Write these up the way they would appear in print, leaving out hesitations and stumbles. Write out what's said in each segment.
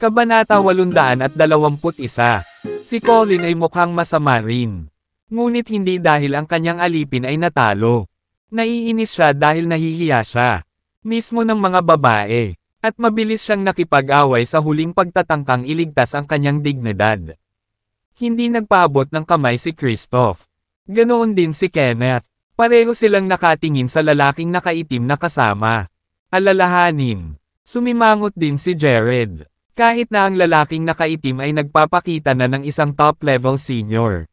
Kabanata 821. Si Colin ay mukhang masama rin. Ngunit hindi dahil ang kanyang alipin ay natalo. Naiinis siya dahil nahihiya siya. Mismo ng mga babae. At mabilis siyang nakipag-away sa huling pagtatangkang iligtas ang kanyang dignidad. Hindi nagpaabot ng kamay si Kristoff. Ganoon din si Kenneth. Pareho silang nakatingin sa lalaking nakaitim na kasama. Alalahanin. Sumimangot din si Jared. Kahit na ang lalaking nakaitim ay nagpapakita na ng isang top-level senior.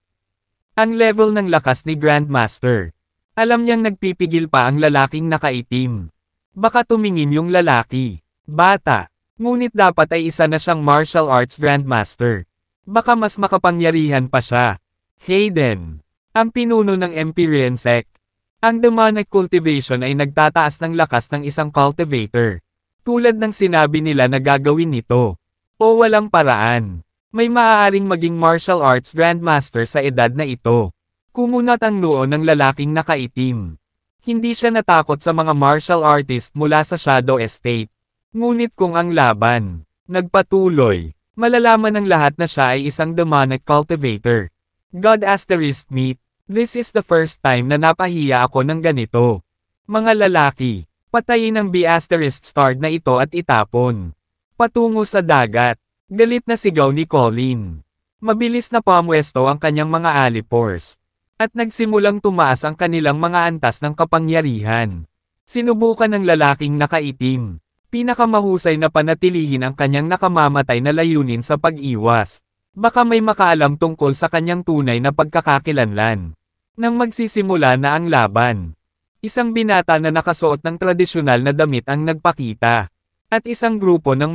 Ang level ng lakas ni Grandmaster. Alam niyang nagpipigil pa ang lalaking nakaitim. Baka tumingin yung lalaki. Bata. Ngunit dapat ay isa na siyang martial arts Grandmaster. Baka mas makapangyarihan pa siya. Hayden. Ang pinuno ng Empyrean Sect. Ang demonic cultivation ay nagtataas ng lakas ng isang cultivator. Tulad ng sinabi nila na gagawin nito. O walang paraan. May maaaring maging martial arts grandmaster sa edad na ito. Kumunat ang noo ng lalaking nakaitim. Hindi siya natakot sa mga martial artist mula sa Shadow Estate. Ngunit kung ang laban nagpatuloy, malalaman ng lahat na siya ay isang demonic cultivator. God asterisk meet. This is the first time na napahiya ako ng ganito. Mga lalaki. Patayin ang B***starred na ito at itapon. Patungo sa dagat. Galit na sigaw ni Colin. Mabilis na pamwesto ang kanyang mga alipors. At nagsimulang tumaas ang kanilang mga antas ng kapangyarihan. Sinubukan ng lalaking nakaitim. Pinakamahusay na panatilihin ang kanyang nakamamatay na layunin sa pag-iwas. Baka may makaalam tungkol sa kanyang tunay na pagkakakilanlan. Nang magsisimula na ang laban. Isang binata na nakasuot ng tradisyonal na damit ang nagpakita. At isang grupo ng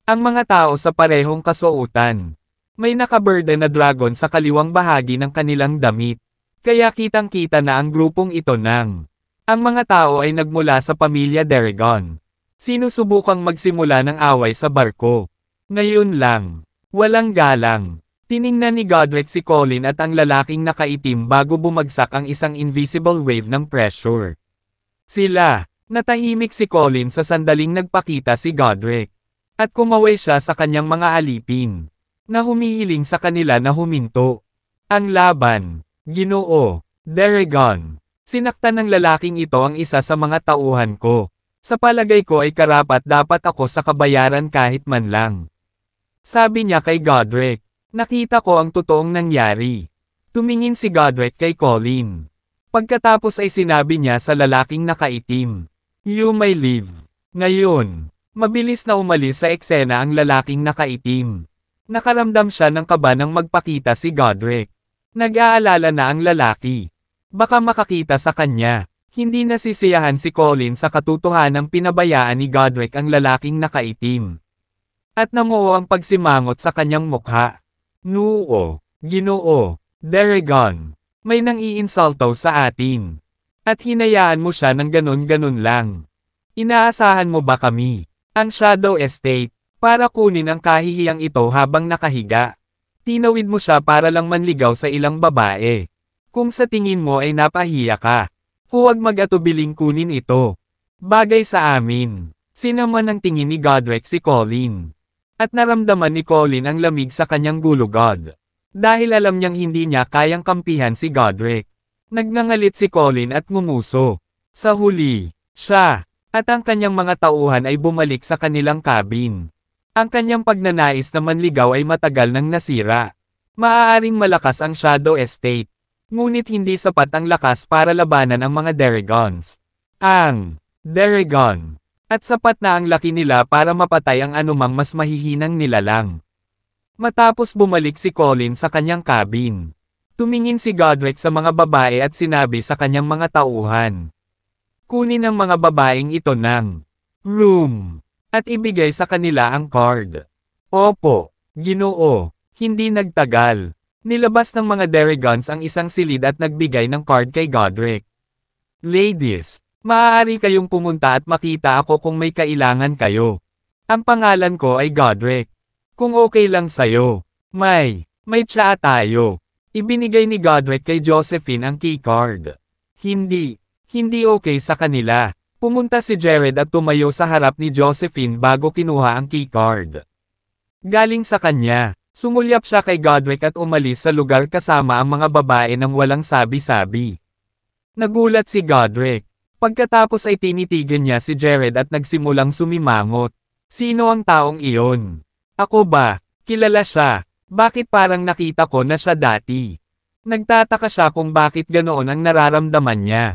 ang mga tao sa parehong kasuotan. May nakaburden na dragon sa kaliwang bahagi ng kanilang damit. Kaya kitang-kita na ang grupong ito ang mga tao ay nagmula sa pamilya Deragon. Sinusubukang magsimula ng away sa barko. Ngayon lang. Walang galang. Tiningnan ni Godric si Colin at ang lalaking nakaitim bago bumagsak ang isang invisible wave ng pressure. Natahimik si Colin sa sandaling nagpakita si Godric. At kumaway siya sa kanyang mga alipin. Na humihiling sa kanila na huminto. Ang laban. Ginoo. Deragon. Sinaktan ng lalaking ito ang isa sa mga tauhan ko. Sa palagay ko ay karapat-dapat ako sa kabayaran kahit man lang. Sabi niya kay Godric. Nakita ko ang totoong nangyari. Tumingin si Godric kay Colin. Pagkatapos ay sinabi niya sa lalaking nakaitim. You may leave. Ngayon, mabilis na umalis sa eksena ang lalaking nakaitim. Nakaramdam siya ng kaba nang magpakita si Godric. Nag-aalala na ang lalaki. Baka makakita sa kanya. Hindi nasisiyahan si Colin sa katotohanang pinabayaan ni Godric ang lalaking nakaitim. At namuo ang pagsimangot sa kanyang mukha. Noo, Ginoo, Deragon, may nang-iinsulto sa atin. At hinayaan mo siya ng ganon-ganon lang. Inaasahan mo ba kami, ang Shadow Estate, para kunin ang kahihiyang ito habang nakahiga? Tinawid mo siya para lang manligaw sa ilang babae. Kung sa tingin mo ay napahiya ka, huwag mag-atubiling kunin ito. Bagay sa amin. Sinaman ang tingin ni Godric si Colin. At naramdaman ni Colin ang lamig sa kanyang gulugod. Dahil alam niyang hindi niya kayang kampihan si Godric. Nagngangalit si Colin at ngumuso. Sa huli, siya, at ang kanyang mga tauhan ay bumalik sa kanilang cabin. Ang kanyang pagnanais na manligaw ay matagal nang nasira. Maaaring malakas ang Shadow Estate. Ngunit hindi sapat ang lakas para labanan ang mga Deragons. Ang Deragon. At sapat na ang laki nila para mapatay ang anumang mas mahihinang nilalang. Matapos bumalik si Colin sa kanyang cabin. Tumingin si Godric sa mga babae at sinabi sa kanyang mga tauhan. Kunin ang mga babaeng ito ng room. At ibigay sa kanila ang card. Opo, Ginoo, hindi nagtagal. Nilabas ng mga Deragons ang isang silid at nagbigay ng card kay Godric. Ladies. Maaari kayong pumunta at makita ako kung may kailangan kayo. Ang pangalan ko ay Godric. Kung okay lang sayo, may tsa tayo. Ibinigay ni Godric kay Josephine ang keycard. Hindi okay sa kanila. Pumunta si Jared at tumayo sa harap ni Josephine bago kinuha ang keycard. Galing sa kanya, sumulyap siya kay Godric at umalis sa lugar kasama ang mga babae nang walang sabi-sabi. Nagulat si Godric. Pagkatapos ay tinitigan niya si Jared at nagsimulang sumimangot. Sino ang taong iyon? Ako ba? Kilala siya. Bakit parang nakita ko na siya dati? Nagtataka siya kung bakit ganoon ang nararamdaman niya.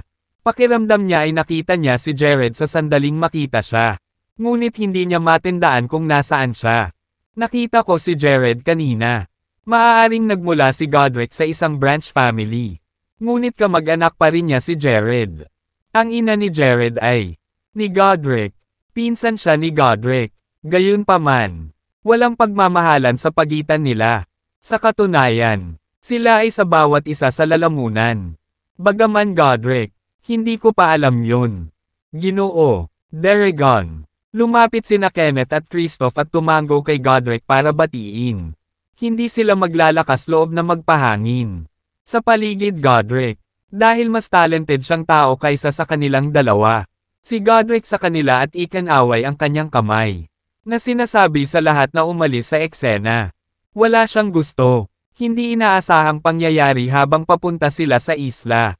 Pakiramdam niya ay nakita niya si Jared sa sandaling makita siya. Ngunit hindi niya matandaan kung nasaan siya. Nakita ko si Jared kanina. Maaaring nagmula si Godric sa isang branch family. Ngunit kamag-anak pa rin niya si Jared. Ang ina ni Jared ay ni Godric. Pinsan siya ni Godric. Gayunpaman, walang pagmamahalan sa pagitan nila. Sa katunayan, sila ay sa bawat isa sa lalamunan. Bagaman Godric, hindi ko pa alam yun. Ginoo, Deragon. Lumapit sina Kenneth at Christoph at tumango kay Godric para batiin. Hindi sila maglalakas loob na magpahangin. Sa paligid Godric, dahil mas talented siyang tao kaysa sa kanilang dalawa. Si Godric sa kanila at ikinaway ang kanyang kamay. Na sinasabi sa lahat na umalis sa eksena. Wala siyang gusto. Hindi inaasahang pangyayari habang papunta sila sa isla.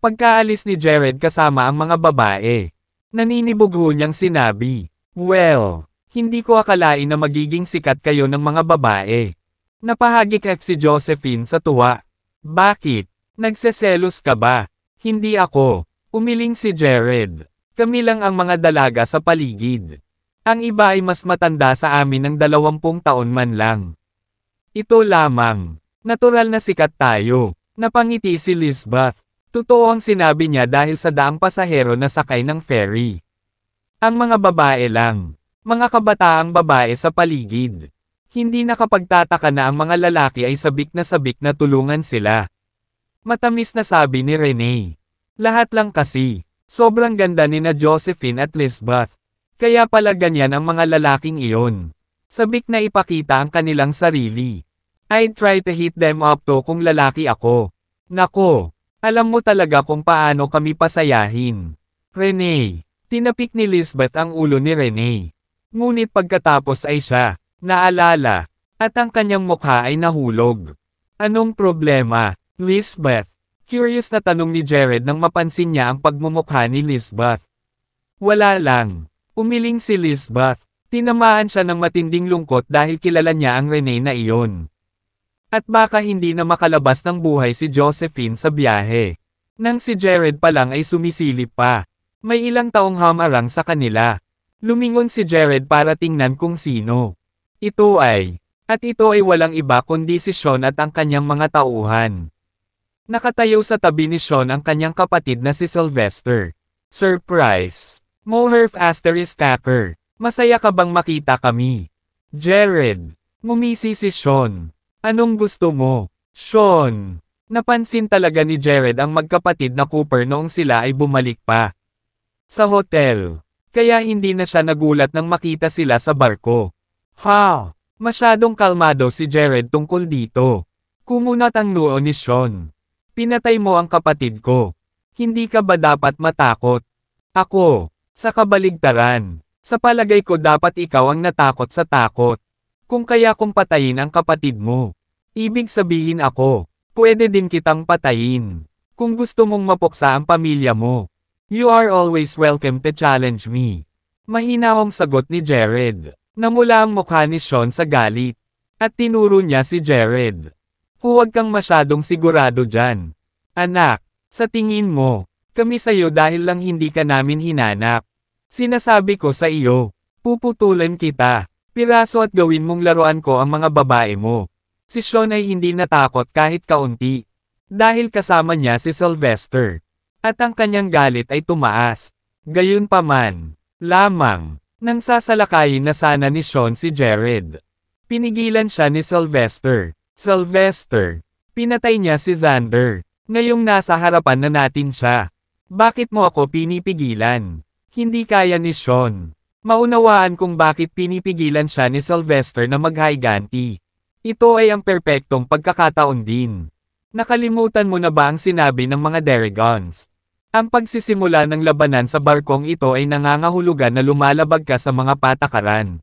Pagkaalis ni Jared kasama ang mga babae. Naninibugho niyang sinabi, "Well, hindi ko akalain na magiging sikat kayo ng mga babae." Napahagik si Josephine sa tuwa. "Bakit? Nagseselos ka ba?" "Hindi ako." Umiling si Jared. "Kami lang ang mga dalaga sa paligid. Ang iba ay mas matanda sa amin ng 20 taon man lang. Ito lamang. Natural na sikat tayo." Napangiti si Lisbeth. Totoo ang sinabi niya dahil sa daang pasahero na sakay ng ferry. Ang mga babae lang. Mga kabataang babae sa paligid. Hindi nakapagtataka na ang mga lalaki ay sabik na tulungan sila. Matamis na sabi ni Renee. Lahat lang kasi. Sobrang ganda ni na Josephine at Lisbeth. Kaya pala ganyan ang mga lalaking iyon. Sabik na ipakita ang kanilang sarili. I'd try to hit them up to kung lalaki ako. Nako. Alam mo talaga kung paano kami pasayahin. Renee. Tinapik ni Lisbeth ang ulo ni Renee. Ngunit pagkatapos ay siya, naalala, at ang kanyang mukha ay nahulog. Anong problema, Lisbeth? Curious na tanong ni Jared nang mapansin niya ang pagmumukha ni Lisbeth. Wala lang. Umiling si Lisbeth. Tinamaan siya ng matinding lungkot dahil kilala niya ang Renee na iyon. At baka hindi na makalabas ng buhay si Josephine sa biyahe. Nang si Jared pa lang ay sumisilip pa. May ilang taong hamarang sa kanila. Lumingon si Jared para tingnan kung sino. Ito ay walang iba kundi si Sean at ang kanyang mga tauhan. Nakatayo sa tabi ni Sean ang kanyang kapatid na si Sylvester. Surprise! Moherf ***. Masaya ka bang makita kami? Jared. Ngumisi si Sean. Anong gusto mo, Sean? Napansin talaga ni Jared ang magkapatid na Cooper noong sila ay bumalik pa sa hotel. Kaya hindi na siya nagulat nang makita sila sa barko. Ha! Masyadong kalmado si Jared tungkol dito. Kumunat ang noo ni Sean. Pinatay mo ang kapatid ko. Hindi ka ba dapat matakot? Ako, sa kabaligtaran. Sa palagay ko dapat ikaw ang natakot sa takot. Kung kaya kong patayin ang kapatid mo. Ibig sabihin ako, pwede din kitang patayin. Kung gusto mong mapuksa ang pamilya mo. You are always welcome to challenge me. Mahinahong sagot ni Jared. Namula ang mukha ni Sean sa galit. At tinuro niya si Jared. Huwag kang masyadong sigurado dyan. Anak, sa tingin mo, kami sa'yo dahil lang hindi ka namin hinanap. Sinasabi ko sa iyo, puputulan kita. Piraso at gawin mong laruan ko ang mga babae mo. Si Sean ay hindi natakot kahit kaunti. Dahil kasama niya si Sylvester. At ang kanyang galit ay tumaas. Gayunpaman, lamang, nang sasalakayin na sana ni Sean si Jared. Pinigilan siya ni Sylvester. Sylvester, pinatay niya si Xander. Ngayong nasa harapan na natin siya. Bakit mo ako pinipigilan? Hindi kaya ni Sean. Maunawaan kung bakit pinipigilan siya ni Sylvester na maghiganti. Ito ay ang perpektong pagkakataon din. Nakalimutan mo na ba ang sinabi ng mga Deragons? Ang pagsisimula ng labanan sa barkong ito ay nangangahulugan na lumalabag ka sa mga patakaran.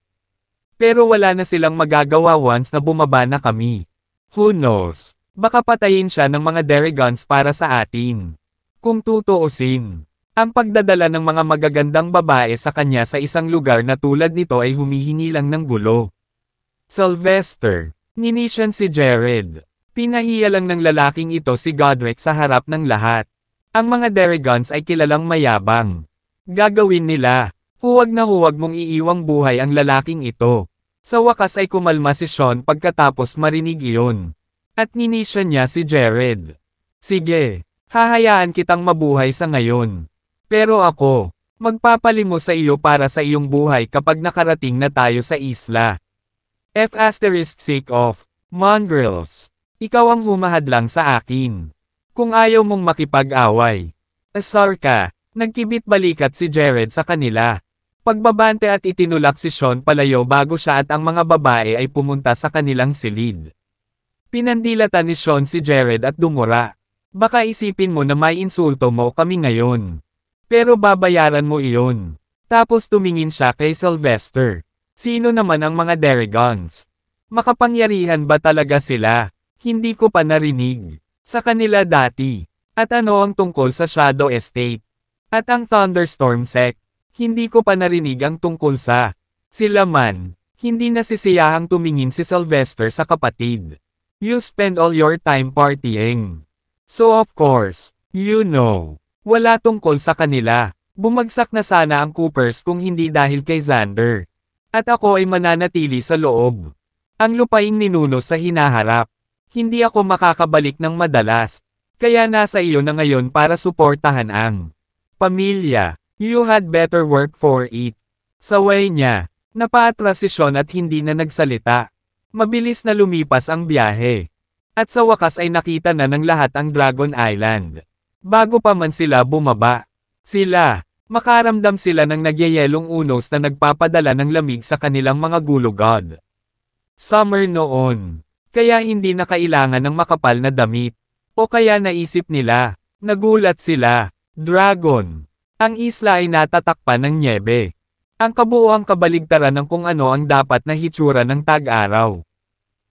Pero wala na silang magagawa once na bumaba na kami. Who knows? Baka patayin siya ng mga Derigons para sa atin. Kung tutuusin, ang pagdadala ng mga magagandang babae sa kanya sa isang lugar na tulad nito ay humihingi lang ng gulo. Sylvester, ninisyan si Jared. Pinahiya lang ng lalaking ito si Godric sa harap ng lahat. Ang mga Derigons ay kilalang mayabang. Gagawin nila. Huwag na huwag mong iiwang buhay ang lalaking ito. Sa wakas ay kumalma si Sean pagkatapos marinig iyon. At ninisya niya si Jared. Sige, hahayaan kitang mabuhay sa ngayon. Pero ako, magpapalimos sa iyo para sa iyong buhay kapag nakarating na tayo sa isla. F*** Mongrels. Ikaw ang humahadlang sa akin. Kung ayaw mong makipag-away. Asar ka, nagkibit balikat si Jared sa kanila. Pagbabante at itinulak si Sean palayo bago siya at ang mga babae ay pumunta sa kanilang silid. Pinandilatan ni Sean si Jared at dumura. Baka isipin mo na may insulto mo kami ngayon. Pero babayaran mo iyon. Tapos tumingin siya kay Sylvester. Sino naman ang mga Derigons? Makapangyarihan ba talaga sila? Hindi ko pa narinig. Sa kanila dati. At ano ang tungkol sa Shadow Estate? At ang Thunderstorm Sect? Hindi ko pa narinig ang tungkol sa sila man. Hindi nasisiyahang tumingin si Sylvester sa kapatid. You spend all your time partying. So of course, you know, wala tungkol sa kanila. Bumagsak na sana ang Coopers kung hindi dahil kay Xander. At ako ay mananatili sa loob. Ang lupaing ninuno sa hinaharap. Hindi ako makakabalik ng madalas. Kaya nasa iyo na ngayon para suportahan ang pamilya. You had better work for it. Saway niya. Napaatras si Sean at hindi na nagsalita. Mabilis na lumipas ang biyahe. At sa wakas ay nakita na ng lahat ang Dragon Island. Bago pa man sila bumaba. Makaramdam sila ng nagyayelong unos na nagpapadala ng lamig sa kanilang mga gulugod. Summer noon. Kaya hindi na kailangan ng makapal na damit. O kaya naisip nila. Nagulat sila. Dragon. Ang isla ay natatakpan ng nyebe. Ang kabuuang kabaligtaran ng kung ano ang dapat na hitsura ng tag-araw.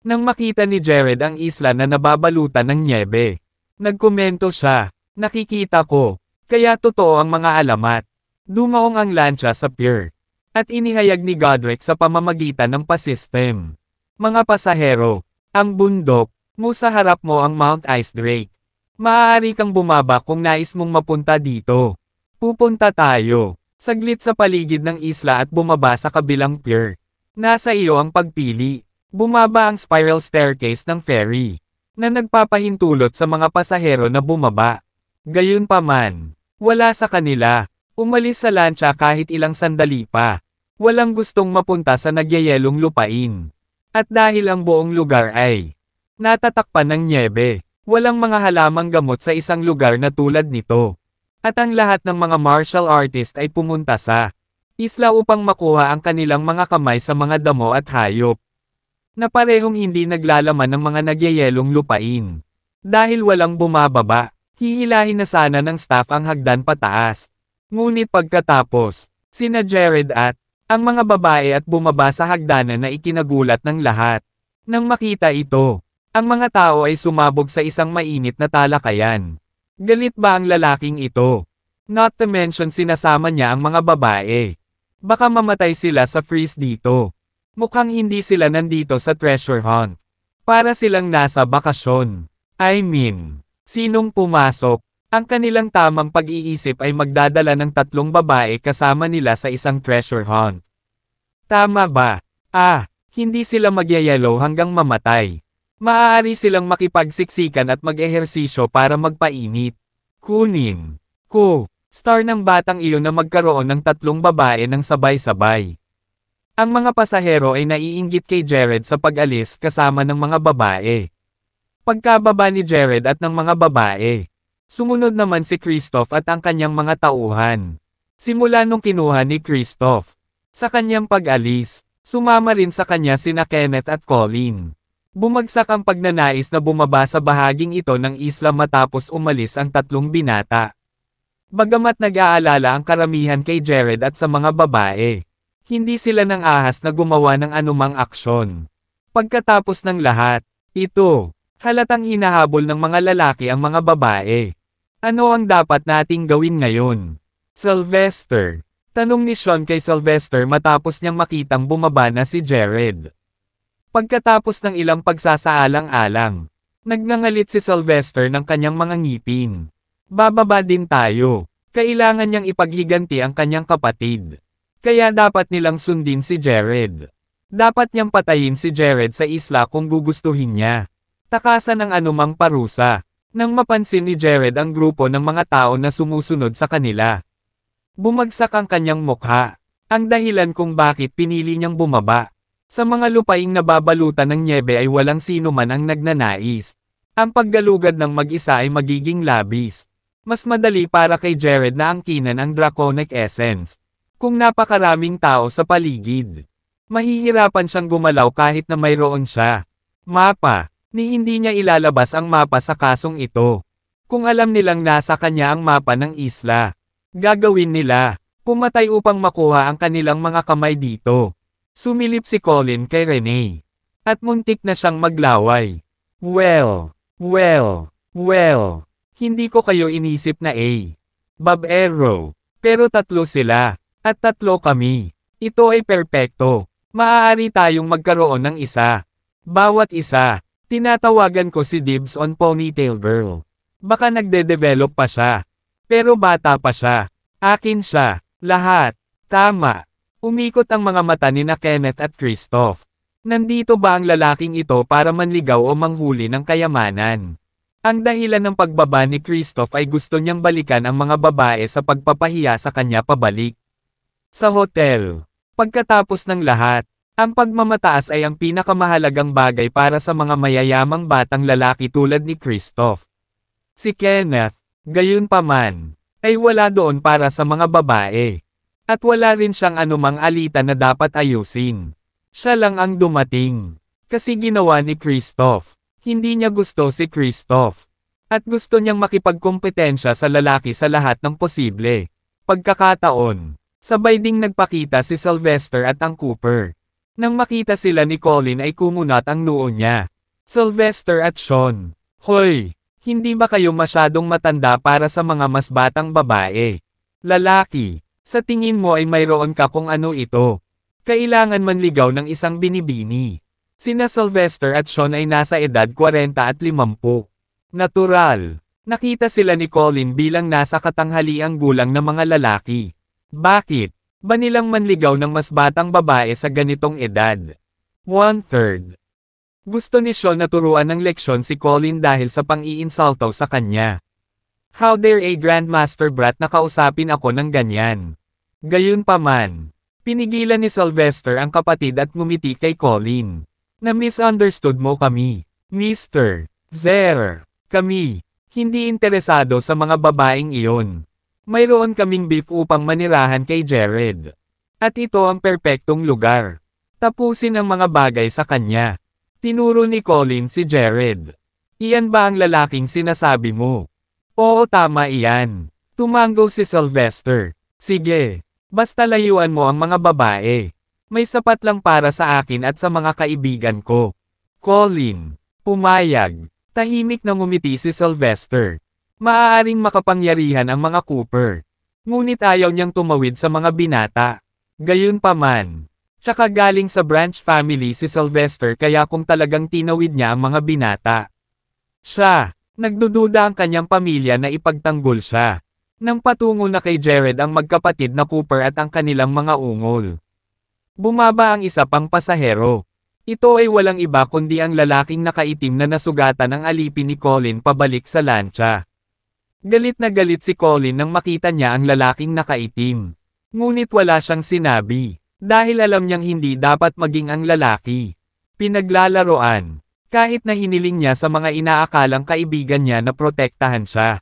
Nang makita ni Jared ang isla na nababalutan ng nyebe. Nagkomento siya. Nakikita ko. Kaya totoo ang mga alamat. Dumaong ang lancha sa pier. At inihayag ni Godric sa pamamagitan ng pasistem. Mga pasahero. Ang bundok, sa harap mo ang Mount Ice Drake. Maaari kang bumaba kung nais mong mapunta dito. Pupunta tayo. Saglit sa paligid ng isla at bumaba sa kabilang pier. Nasa iyo ang pagpili. Bumaba ang spiral staircase ng ferry. Na nagpapahintulot sa mga pasahero na bumaba. Gayunpaman, wala sa kanila. Umalis sa lancha kahit ilang sandali pa. Walang gustong mapunta sa nagyayelong lupain. At dahil ang buong lugar ay natatakpan ng nyebe, walang mga halamang gamot sa isang lugar na tulad nito. At ang lahat ng mga martial artist ay pumunta sa isla upang makuha ang kanilang mga kamay sa mga damo at hayop. Na parehong hindi naglalaman ng mga nagyayelong lupain. Dahil walang bumababa, hihilahin na sana ng staff ang hagdan pataas. Ngunit pagkatapos, sina Jared at ang mga babae at bumaba sa hagdanan na ikinagulat ng lahat. Nang makita ito, ang mga tao ay sumabog sa isang mainit na talakayan. Galit ba ang lalaking ito? Not to mention sinasama niya ang mga babae. Baka mamatay sila sa freeze dito. Mukhang hindi sila nandito sa treasure hunt. Para silang nasa bakasyon. I mean, sinong pumasok? Ang kanilang tamang pag-iisip ay magdadala ng 3 babae kasama nila sa isang treasure hunt. Tama ba? Hindi sila magyayelo hanggang mamatay. Maaari silang makipagsiksikan at mag-ehersisyo para magpainit. Kunin ko, star ng batang iyon na magkaroon ng 3 babae ng sabay-sabay. Ang mga pasahero ay naiinggit kay Jared sa pag-alis kasama ng mga babae. Pagkababa ni Jared at ng mga babae. Sumunod naman si Kristoff at ang kanyang mga tauhan. Simula nung kinuha ni Kristoff. Sa kanyang pag-alis, sumama rin sa kanya sina Kenneth at Colin. Bumagsak ang pagnanais na bumaba sa bahaging ito ng isla matapos umalis ang 3 binata. Bagamat nag-aalala ang karamihan kay Jared at sa mga babae, hindi sila nang ahas na gumawa ng anumang aksyon. Pagkatapos ng lahat, ito, halatang hinahabol ng mga lalaki ang mga babae. Ano ang dapat nating gawin ngayon? Sylvester. Tanong ni Sean kay Sylvester matapos niyang makitang bumaba na si Jared. Pagkatapos ng ilang pagsasaalang-alang, nagngangalit si Sylvester ng kanyang mga ngipin. Bababa din tayo. Kailangan niyang ipaghiganti ang kanyang kapatid. Kaya dapat nilang sundin si Jared. Dapat niyang patayin si Jared sa isla kung gugustuhin niya. Takasan ang anumang parusa. Nang mapansin ni Jared ang grupo ng mga tao na sumusunod sa kanila. Bumagsak ang kanyang mukha. Ang dahilan kung bakit pinili niyang bumaba. Sa mga lupaing nababalutan ng nyebe ay walang sino man ang nagnanais. Ang paggalugad ng mag-isa ay magiging labis. Mas madali para kay Jared na angkinan ang draconic essence. Kung napakaraming tao sa paligid. Mahihirapan siyang gumalaw kahit na mayroon siya. Mapa. Ni hindi niya ilalabas ang mapa sa kasong ito. Kung alam nilang nasa kanya ang mapa ng isla. Gagawin nila. Pumatay upang makuha ang kanilang mga kamay dito. Sumilip si Colin kay Renee. At muntik na siyang maglaway. Well. Hindi ko kayo inisip na Bob Arrow. Pero tatlo sila. At tatlo kami. Ito ay perpekto. Maaari tayong magkaroon ng isa. Bawat isa. Tinatawagan ko si Dibs on Ponytail Girl. Baka nagde-develop pa siya. Pero bata pa siya. Akin siya. Lahat. Tama. Umikot ang mga mata ni na Kenneth at Christoph. Nandito ba ang lalaking ito para manligaw o manghuli ng kayamanan? Ang dahilan ng pagbaba ni Christoph ay gusto niyang balikan ang mga babae sa pagpapahiya sa kanya pabalik. Sa hotel. Pagkatapos ng lahat, ang pagmamataas ay ang pinakamahalagang bagay para sa mga mayayamang batang lalaki tulad ni Christoph. Si Kenneth, gayunpaman, ay wala doon para sa mga babae. At wala rin siyang anumang alitan na dapat ayusin. Siya lang ang dumating. Kasi ginawa ni Christoph. Hindi niya gusto si Christoph. At gusto niyang makipagkompetensya sa lalaki sa lahat ng posible. Pagkakataon. Sabay ding nagpakita si Sylvester at ang Cooper. Nang makita sila ni Colin ay kumunat ang noo niya. Sylvester at Sean. Hoy! Hindi ba kayo masyadong matanda para sa mga mas batang babae? Lalaki, sa tingin mo ay mayroon ka kung ano ito. Kailangan manligaw ng isang binibini. Sina Sylvester at Sean ay nasa edad 40 at 50. Natural. Nakita sila ni Colin bilang nasa katanghaliang gulang na mga lalaki. Bakit ba nilang manligaw ng mas batang babae sa ganitong edad? 1/3. Gusto ni Sean na turuan ng leksyon si Colin dahil sa pang-iinsulto sa kanya. How dare a Grandmaster Brat na kausapin ako ng ganyan? Gayunpaman, pinigilan ni Sylvester ang kapatid at ngumiti kay Colin. Na misunderstood mo kami, Mr. Zer. Kami, hindi interesado sa mga babaeng iyon. Mayroon kaming beef upang manirahan kay Jared. At ito ang perpektong lugar. Tapusin ang mga bagay sa kanya. Tinuro ni Colin si Jared. Iyan ba ang lalaking sinasabi mo? Oo, tama iyan. Tumango si Sylvester. Sige, basta layuan mo ang mga babae. May sapat lang para sa akin at sa mga kaibigan ko. Colin, pumayag. Tahimik na ngumiti si Sylvester. Maaaring makapangyarihan ang mga Cooper. Ngunit ayaw niyang tumawid sa mga binata. Gayunpaman. Tsaka galing sa Branch family si Sylvester kaya kung talagang tinawid niya ang mga binata. Siya, nagdududa ang kanyang pamilya na ipagtanggol siya. Nang patungo na kay Jared ang magkapatid na Cooper at ang kanilang mga ungol. Bumaba ang isa pang pasahero. Ito ay walang iba kundi ang lalaking nakaitim na nasugatan ang alipin ni Colin pabalik sa lancha. Galit na galit si Colin nang makita niya ang lalaking nakaitim. Ngunit wala siyang sinabi, dahil alam niyang hindi dapat maging ang lalaki. Pinaglalaroan, kahit na hiniling niya sa mga inaakalang kaibigan niya na protektahan siya.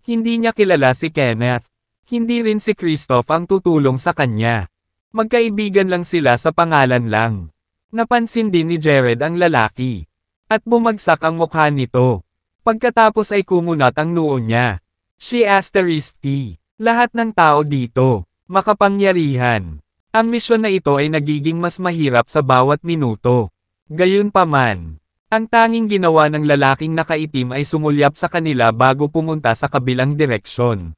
Hindi niya kilala si Kenneth. Hindi rin si Christoph ang tutulong sa kanya. Magkaibigan lang sila sa pangalan lang. Napansin din ni Jared ang lalaki. At bumagsak ang mukha nito. Pagkatapos ay kumunat ang noo niya. She asterisk T. Lahat ng tao dito, makapangyarihan. Ang misyon na ito ay nagiging mas mahirap sa bawat minuto. Gayunpaman, ang tanging ginawa ng lalaking nakaitim ay sumulyap sa kanila bago pumunta sa kabilang direksyon.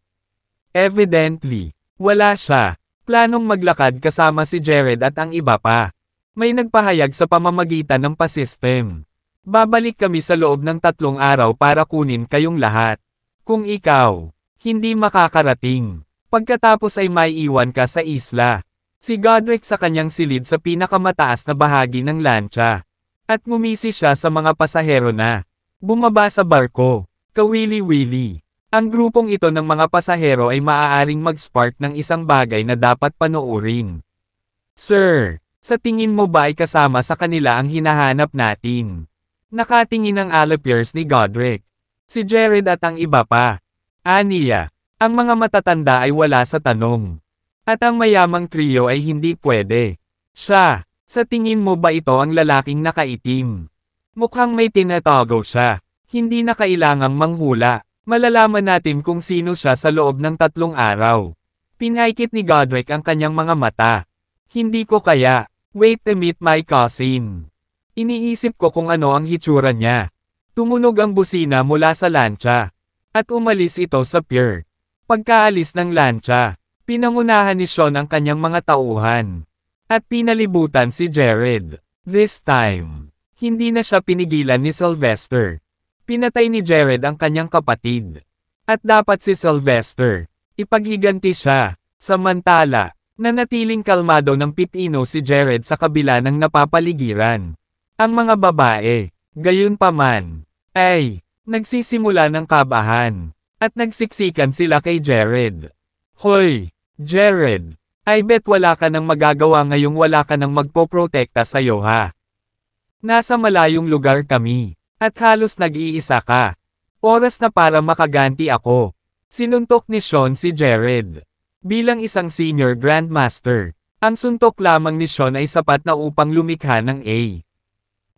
Evidently, wala siya planong maglakad kasama si Jared at ang iba pa. May nagpahayag sa pamamagitan ng pasystem. Babalik kami sa loob ng 3 araw para kunin kayong lahat. Kung ikaw, hindi makakarating. Pagkatapos ay maiiwan ka sa isla. Si Godric sa kanyang silid sa pinakamataas na bahagi ng lancha. At ngumisi siya sa mga pasahero na bumaba sa barko. Kawili-wili. Ang grupong ito ng mga pasahero ay maaaring mag-spark ng isang bagay na dapat panoorin. Sir, sa tingin mo ba ay kasama sa kanila ang hinahanap natin? Nakatingin ang Alapiers ni Godric. Si Jared at ang iba pa. Aniya, ang mga matatanda ay wala sa tanong. At ang mayamang trio ay hindi pwede. Siya, sa tingin mo ba ito ang lalaking nakaitim? Mukhang may tinatago siya. Hindi na kailangang manghula. Malalaman natin kung sino siya sa loob ng 3 araw. Pinaikit ni Godric ang kanyang mga mata. Hindi ko kaya. Wait to meet my cousin. Iniisip ko kung ano ang hitsura niya. Tumunog ang busina mula sa lancha. At umalis ito sa pier. Pagkaalis ng lancha, pinangunahan ni Sean ang kanyang mga tauhan. At pinalibutan si Jared. This time, hindi na siya pinigilan ni Sylvester. Pinatay ni Jared ang kanyang kapatid. At dapat si Sylvester, ipaghiganti siya. Samantala, nanatiling kalmado ng pipino si Jared sa kabila ng napapaligiran. Ang mga babae, gayunpaman, ay nagsisimula ng kabahan. At nagsiksikan sila kay Jared. Hoy, Jared, I bet wala ka nang magagawa ngayong wala ka nang magpoprotekta sa'yo ha. Nasa malayong lugar kami, at halos nag-iisa ka. Oras na para makaganti ako. Sinuntok ni Sean si Jared. Bilang isang senior grandmaster, ang suntok lamang ni Sean ay sapat na upang lumikha ng A.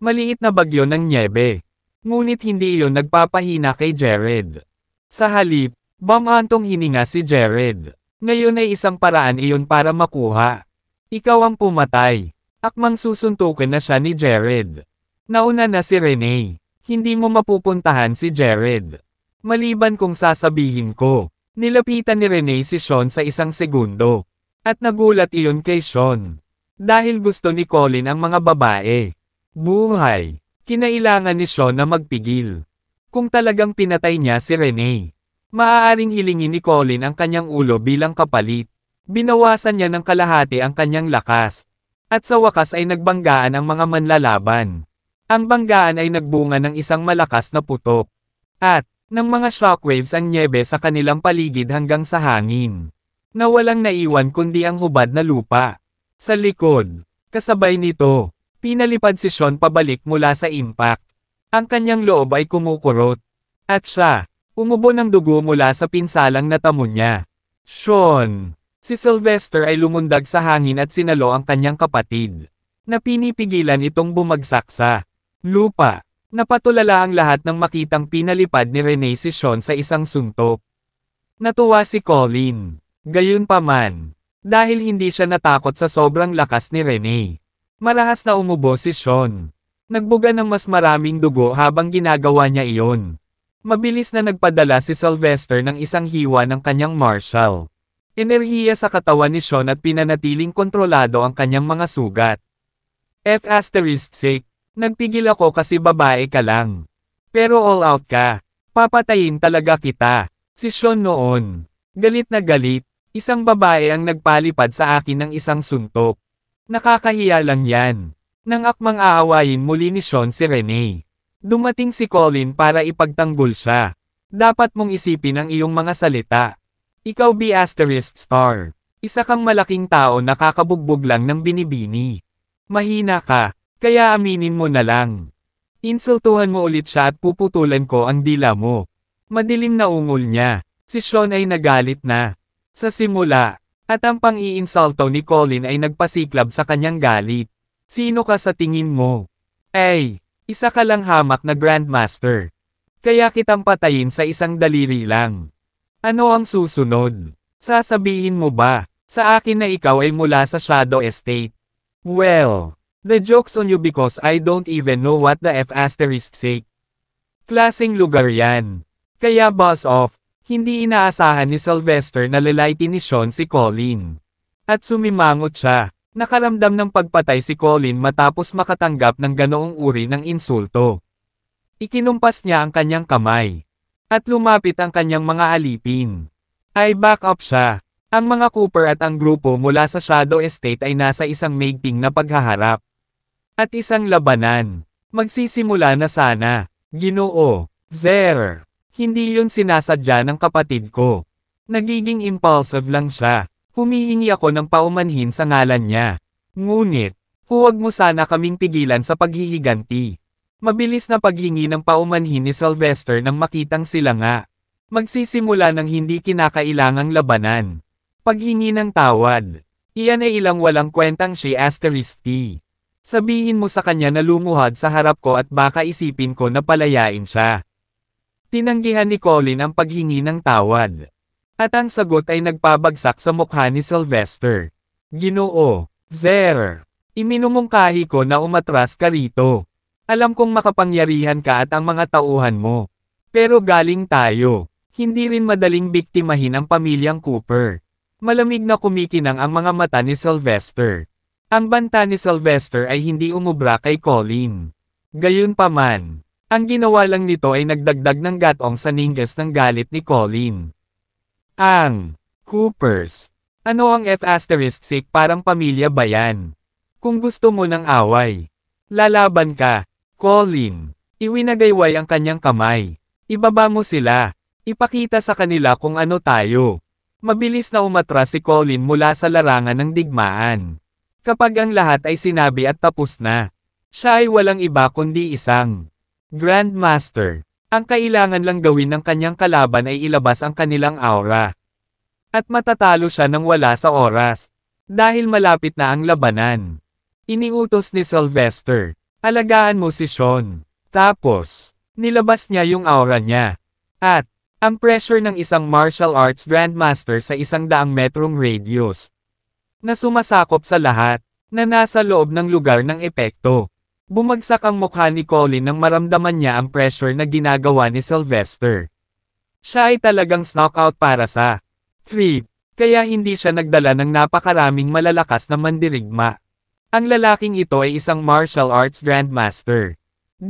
Maliit na bagyo ng nyebe. Ngunit hindi iyon nagpapahina kay Jared. Sa halip, bumantong hininga si Jared. Ngayon ay isang paraan iyon para makuha. Ikaw ang pumatay. Akmang susuntukin na siya ni Jared. Nauna na si Renee. Hindi mo mapupuntahan si Jared. Maliban kung sasabihin ko. Nilapitan ni Renee si Sean sa isang segundo. At nagulat iyon kay Sean. Dahil gusto ni Colin ang mga babae. Buhay. Kinailangan ni Sean na magpigil. Kung talagang pinatay niya si Renee, maaaring hilingin ni Colin ang kanyang ulo bilang kapalit. Binawasan niya ng kalahati ang kanyang lakas. At sa wakas ay nagbanggaan ang mga manlalaban. Ang banggaan ay nagbunga ng isang malakas na putok. At, ng mga shockwaves ang nyebe sa kanilang paligid hanggang sa hangin. Na walang naiwan kundi ang hubad na lupa. Sa likod, kasabay nito, pinalipad si Sean pabalik mula sa impact. Ang kanyang loob ay kumukurot. At siya, umubo ng dugo mula sa pinsalang natamo niya. Sean! Si Sylvester ay lumundag sa hangin at sinalo ang kanyang kapatid. Na pinipigilan itong bumagsak sa lupa. Napatulala ang lahat ng makitang pinalipad ni Renee si Sean sa isang suntok. Natuwa si Colin. Gayunpaman, dahil hindi siya natakot sa sobrang lakas ni Renee. Marahas na umubo si Sean. Nagbuga ng mas maraming dugo habang ginagawa niya iyon. Mabilis na nagpadala si Sylvester ng isang hiwa ng kanyang marshal. Enerhiya sa katawan ni Sean at pinanatiling kontrolado ang kanyang mga sugat. F***, nagpigil ako kasi babae ka lang. Pero all out ka. Papatayin talaga kita. Si Sean noon. Galit na galit. Isang babae ang nagpalipad sa akin ng isang suntok. Nakakahiya lang yan. Nang akmang aawayin muli ni Sean si Renee. Dumating si Colin para ipagtanggol siya. Dapat mong isipin ang iyong mga salita. Ikaw B****. Isa kang malaking tao na kakabugbog lang ng binibini. Mahina ka, kaya aminin mo na lang. Insultuhan mo ulit siya at puputulan ko ang dila mo. Madilim na ungol niya. Si Sean ay nagalit na. Sa simula, at ang pang-iinsulto ni Colin ay nagpasiklab sa kanyang galit. Sino ka sa tingin mo? Ay, isa ka lang hamak na grandmaster. Kaya kitang patayin sa isang daliri lang. Ano ang susunod? Sasabihin mo ba sa akin na ikaw ay mula sa Shadow Estate? Well, the joke's on you because I don't even know what the F***sake. Klaseng lugar yan. Kaya boss off, hindi inaasahan ni Sylvester na lalaiti ni Sean si Colin. At sumimangot siya. Nakaramdam ng pagpatay si Colin matapos makatanggap ng ganoong uri ng insulto. Ikinumpas niya ang kanyang kamay. At lumapit ang kanyang mga alipin. Ay back up siya. Ang mga Cooper at ang grupo mula sa Shadow Estate ay nasa isang maigting na paghaharap. At isang labanan. Magsisimula na sana. Ginoo. Zer. Hindi yun sinasadya ng kapatid ko. Nagiging impulsive lang siya. Humihingi ako ng paumanhin sa ngalan niya. Ngunit, huwag mo sana kaming pigilan sa paghihiganti. Mabilis na paghingi ng paumanhin ni Sylvester nang makitang sila nga. Magsisimula ng hindi kinakailangang labanan. Paghingi ng tawad. Iyan ay ilang walang kwentang ***. Sabihin mo sa kanya na lumuhad sa harap ko at baka isipin ko na palayain siya. Tinanggihan ni Colin ang paghingi ng tawad. At ang sagot ay nagpabagsak sa mukha ni Sylvester. Ginoo, Zer. Iminumungkahi ko na umatras ka rito. Alam kong makapangyarihan ka at ang mga tauhan mo. Pero galing tayo. Hindi rin madaling biktimahin ang pamilyang Cooper. Malamig na kumikinang ang mga mata ni Sylvester. Ang banta ni Sylvester ay hindi umubra kay Colin. Gayunpaman, ang ginawa lang nito ay nagdagdag ng gatong sa ninggas ng galit ni Colin. Ang Coopers. Ano ang F***sake parang pamilya ba yan? Kung gusto mo ng away. Lalaban ka, Colin. Iwinagayway ang kanyang kamay. Ibaba mo sila. Ipakita sa kanila kung ano tayo. Mabilis na umatras si Colin mula sa larangan ng digmaan. Kapag ang lahat ay sinabi at tapos na, siya ay walang iba kundi isang Grandmaster. Ang kailangan lang gawin ng kanyang kalaban ay ilabas ang kanilang aura. At matatalo siya nang wala sa oras. Dahil malapit na ang labanan. Iniutos ni Sylvester, alagaan mo si Sean. Tapos, nilabas niya yung aura niya. At, ang pressure ng isang martial arts grandmaster sa 100 metrong radius. Na sumasakop sa lahat, na nasa loob ng lugar ng epekto. Bumagsak ang mukha ni Colin nang maramdaman niya ang pressure na ginagawa ni Sylvester. Siya ay talagang knockout para sa trip, kaya hindi siya nagdala ng napakaraming malalakas na mandirigma. Ang lalaking ito ay isang martial arts grandmaster. ***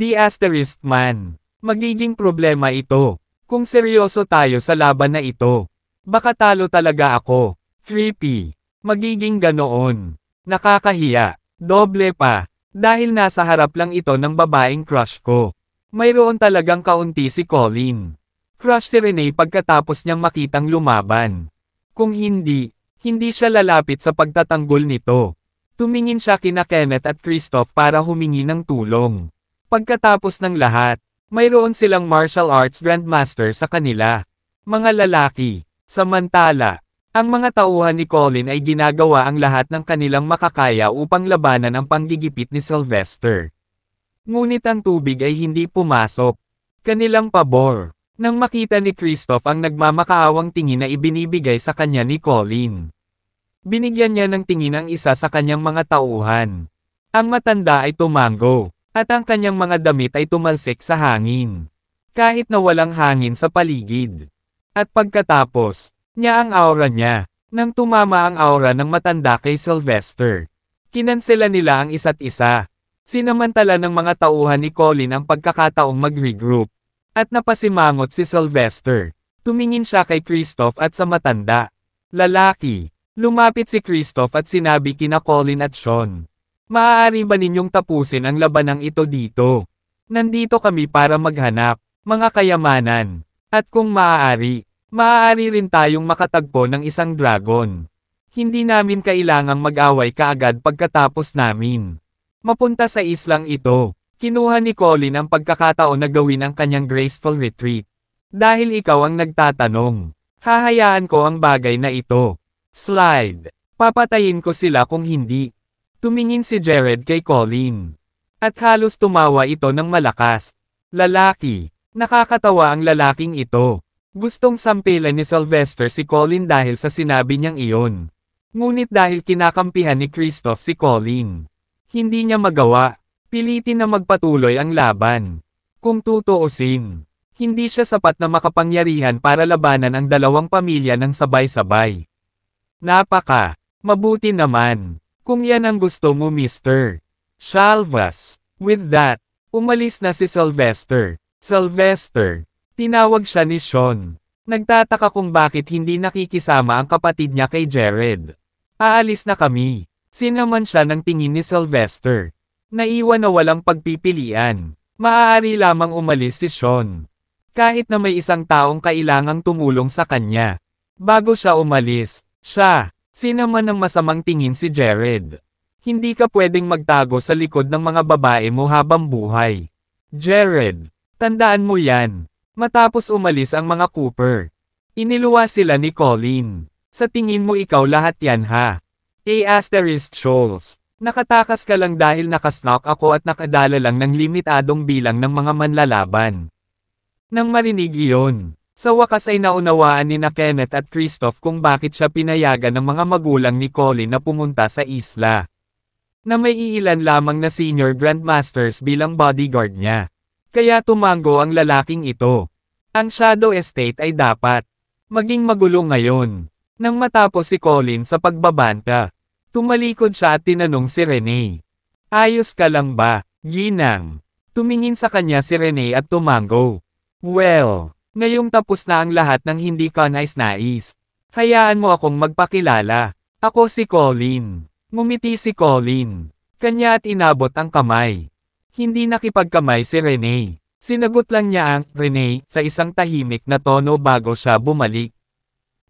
man. Magiging problema ito. Kung seryoso tayo sa laban na ito. Baka talo talaga ako. Creepy. Magiging ganoon. Nakakahiya. Doble pa. Dahil nasa harap lang ito ng babaeng crush ko. Mayroon talagang kaunti si Colin. Crush si Renee pagkatapos niyang makitang lumaban. Kung hindi siya lalapit sa pagtatanggol nito. Tumingin siya kina Kenneth at Christoph para humingi ng tulong. Pagkatapos ng lahat, mayroon silang martial arts grandmaster sa kanila. Mga lalaki. Samantala, ang mga tauhan ni Colin ay ginagawa ang lahat ng kanilang makakaya upang labanan ang panggigipit ni Sylvester. Ngunit ang tubig ay hindi pumasok. Kanilang pabor. Nang makita ni Christoph ang nagmamakaawang tingin na ibinibigay sa kanya ni Colin. Binigyan niya ng tingin ang isa sa kanyang mga tauhan. Ang matanda ay tumango, at ang kanyang mga damit ay tumalsik sa hangin. Kahit na walang hangin sa paligid. At pagkatapos, niya ang aura niya, nang tumama ang aura ng matanda kay Sylvester. Kinansela nila ang isa't isa. Sinamantala ng mga tauhan ni Colin ang pagkakataong mag-regroup. At napasimangot si Sylvester. Tumingin siya kay Christoph at sa matanda. Lalaki. Lumapit si Christoph at sinabi kina Colin at Sean. Maaari ba ninyong tapusin ang labanang ito dito? Nandito kami para maghanap, mga kayamanan. At kung maaari rin tayong makatagpo ng isang dragon. Hindi namin kailangang mag-away kaagad pagkatapos namin. Mapunta sa islang ito. Kinuha ni Colin ang pagkakataon na gawin ang kanyang graceful retreat. Dahil ikaw ang nagtatanong, hahayaan ko ang bagay na ito. Slide. Papatayin ko sila kung hindi. Tumingin si Jared kay Colin. At halos tumawa ito ng malakas. Lalaki. Nakakatawa ang lalaking ito. Gustong sampilan ni Sylvester si Colin dahil sa sinabi niyang iyon. Ngunit dahil kinakampihan ni Kristoff si Colin, hindi niya magawa. Pilitin na magpatuloy ang laban. Kung tutuusin, hindi siya sapat na makapangyarihan para labanan ang dalawang pamilya ng sabay-sabay. Mabuti naman. Kung yan ang gusto mo, Mr. Shalvas. With that, umalis na si Sylvester. Sylvester. Tinawag siya ni Sean. Nagtataka kung bakit hindi nakikisama ang kapatid niya kay Jared. Aalis na kami. Sinaman siya ng tingin ni Sylvester. Naiwan na walang pagpipilian. Maaari lamang umalis si Sean. Kahit na may isang taong kailangang tumulong sa kanya. Bago siya umalis, sinaman ng masamang tingin si Jared. Hindi ka pwedeng magtago sa likod ng mga babae mo habang buhay. Jared, tandaan mo yan. Matapos umalis ang mga Cooper, iniluwa sila ni Colin. Sa tingin mo ikaw lahat yan ha? Scholes. Nakatakas ka lang dahil nakasnock ako at nakadala lang ng limitadong bilang ng mga manlalaban. Nang marinig iyon, sa wakas ay naunawaan ni Kenneth at Kristoff kung bakit siya pinayagan ng mga magulang ni Colin na pumunta sa isla. Na may iilan lamang na senior grandmasters bilang bodyguard niya. Kaya tumango ang lalaking ito. Ang Shadow Estate ay dapat maging magulo ngayon. Nang matapos si Colin sa pagbabanta, tumalikod siya at tinanong si Renee. Ayos ka lang ba, Ginang? Tumingin sa kanya si Renee at tumango. Well, ngayong tapos na ang lahat ng hindi ka nais-nais. Hayaan mo akong magpakilala. Ako si Colin. Ngumiti si Colin. Kanya at inabot ang kamay. Hindi nakipagkamay si Renee. Sinagot lang niya ang Renee sa isang tahimik na tono bago siya bumalik.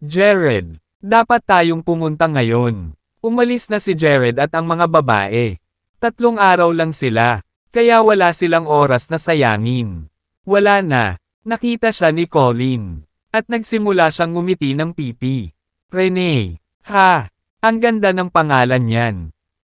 Jared, dapat tayong pumunta ngayon. Umalis na si Jared at ang mga babae. 3 araw lang sila, kaya wala silang oras na sayangin. Wala na, nakita siya ni Colin. At nagsimula siyang ngumiti ng pipi. Renee, ang ganda ng pangalan niyan.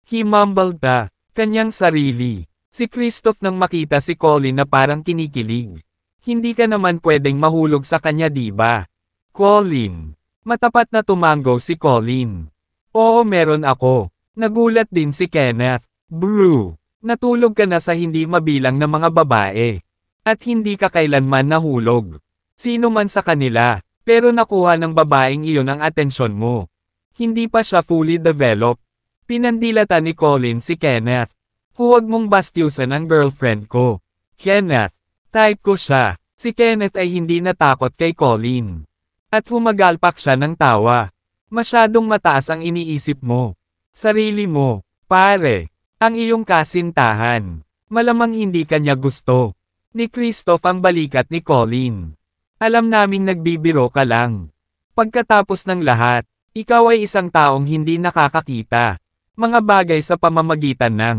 He mumbled kanyang sarili. Si Kristoff nang makita si Colin na parang kinikilig. Hindi ka naman pwedeng mahulog sa kanya diba? Colin. Matapat na tumango si Colin. Oo meron ako. Nagulat din si Kenneth. Brew. Natulog ka na sa hindi mabilang na mga babae. At hindi ka kailanman nahulog. Sino man sa kanila. Pero nakuha ng babaeng iyon ang atensyon mo. Hindi pa siya fully developed. Pinandilata ni Colin si Kenneth. Huwag mong bastyusan ang girlfriend ko. Kenneth. Type ko siya. Si Kenneth ay hindi natakot kay Colin. At humagalpak siya ng tawa. Masyadong mataas ang iniisip mo. Sarili mo, pare. Ang iyong kasintahan. Malamang hindi kanya gusto. Ni Kristoff ang balikat ni Colin. Alam naming nagbibiro ka lang. Pagkatapos ng lahat, ikaw ay isang taong hindi nakakakita. Mga bagay sa pamamagitan ng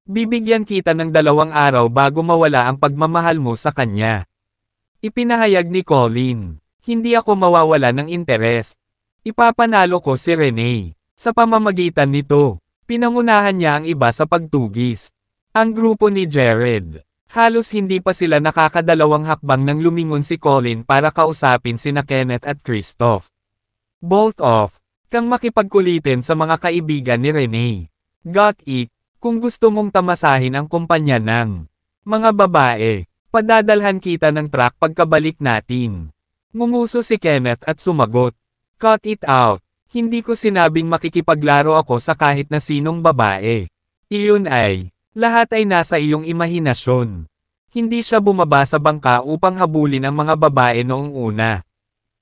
bibigyan kita ng 2 araw bago mawala ang pagmamahal mo sa kanya. Ipinahayag ni Colin, hindi ako mawawala ng interes. Ipapanalo ko si Renee. Sa pamamagitan nito, pinangunahan niya ang iba sa pagtugis. Ang grupo ni Jared, halos hindi pa sila nakakadalawang hakbang nang lumingon si Colin para kausapin sina Kenneth at Kristoff. Bolt off, kang makipagkulitin sa mga kaibigan ni Renee. Got it? Kung gusto mong tamasahin ang kumpanya ng mga babae, padadalhan kita ng truck pagkabalik natin. Ngumuso si Kenneth at sumagot. Cut it out. Hindi ko sinabing makikipaglaro ako sa kahit na sinong babae. Iyon ay, lahat ay nasa iyong imahinasyon. Hindi siya bumaba sa bangka upang habulin ang mga babae noong una.